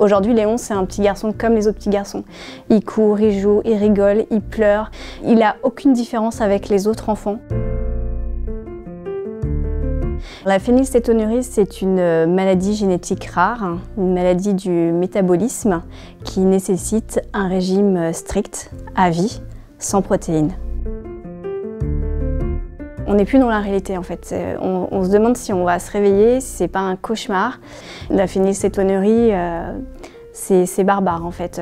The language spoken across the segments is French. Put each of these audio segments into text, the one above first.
Aujourd'hui, Léon, c'est un petit garçon comme les autres petits garçons. Il court, il joue, il rigole, il pleure. Il n'a aucune différence avec les autres enfants. La phénylcétonurie, c'est une maladie génétique rare, une maladie du métabolisme qui nécessite un régime strict, à vie, sans protéines. On n'est plus dans la réalité en fait. On se demande si on va se réveiller, si c'est pas un cauchemar. La phénylcétonurie, c'est barbare en fait.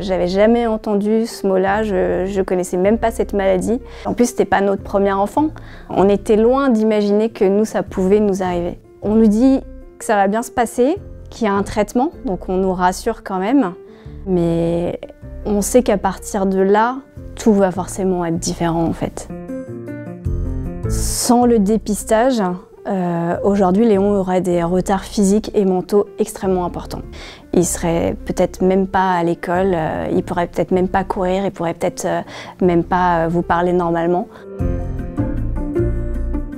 J'avais jamais entendu ce mot-là, je connaissais même pas cette maladie. En plus, c'était pas notre premier enfant. On était loin d'imaginer que nous, ça pouvait nous arriver. On nous dit que ça va bien se passer, qu'il y a un traitement, donc on nous rassure quand même. Mais on sait qu'à partir de là, tout va forcément être différent en fait. Sans le dépistage, aujourd'hui, Léon aurait des retards physiques et mentaux extrêmement importants. Il serait peut-être même pas à l'école, il pourrait peut-être même pas courir, il pourrait peut-être même pas vous parler normalement.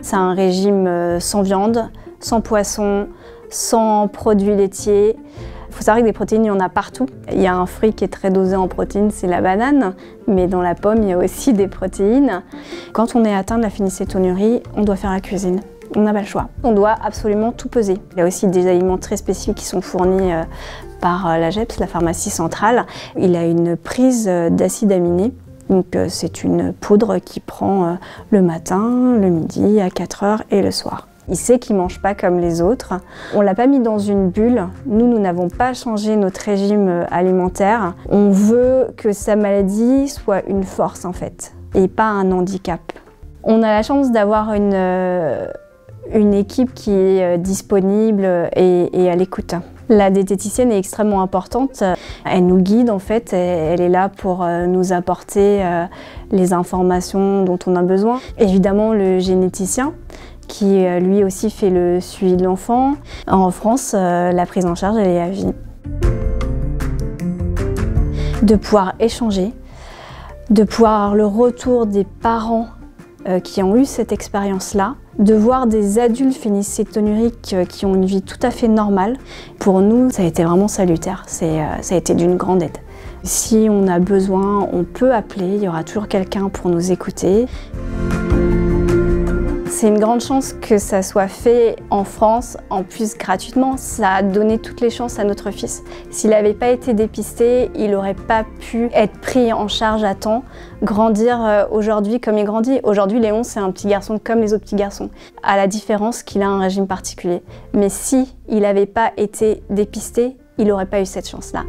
C'est un régime sans viande, sans poisson, sans produits laitiers. Il faut savoir que des protéines, il y en a partout. Il y a un fruit qui est très dosé en protéines, c'est la banane, mais dans la pomme, il y a aussi des protéines. Quand on est atteint de la phénylcétonurie, on doit faire la cuisine. On n'a pas le choix. On doit absolument tout peser. Il y a aussi des aliments très spécifiques qui sont fournis par la GEPS, la pharmacie centrale. Il a une prise d'acides aminés. Donc c'est une poudre qu'il prend le matin, le midi, à 4 heures et le soir. Il sait qu'il ne mange pas comme les autres. On ne l'a pas mis dans une bulle. Nous n'avons pas changé notre régime alimentaire. On veut que sa maladie soit une force en fait, et pas un handicap. On a la chance d'avoir une équipe qui est disponible et à l'écoute. La diététicienne est extrêmement importante. Elle nous guide en fait, elle est là pour nous apporter les informations dont on a besoin. Évidemment le généticien qui lui aussi fait le suivi de l'enfant. En France, la prise en charge elle est à vie. De pouvoir échanger, de pouvoir avoir le retour des parents qui ont eu cette expérience-là, de voir des adultes phénylcétonuriques qui ont une vie tout à fait normale. Pour nous, ça a été vraiment salutaire, ça a été d'une grande aide. Si on a besoin, on peut appeler, il y aura toujours quelqu'un pour nous écouter. C'est une grande chance que ça soit fait en France, en plus gratuitement. Ça a donné toutes les chances à notre fils. S'il n'avait pas été dépisté, il n'aurait pas pu être pris en charge à temps, grandir aujourd'hui comme il grandit. Aujourd'hui, Léon, c'est un petit garçon comme les autres petits garçons, à la différence qu'il a un régime particulier. Mais si il n'avait pas été dépisté, il n'aurait pas eu cette chance-là.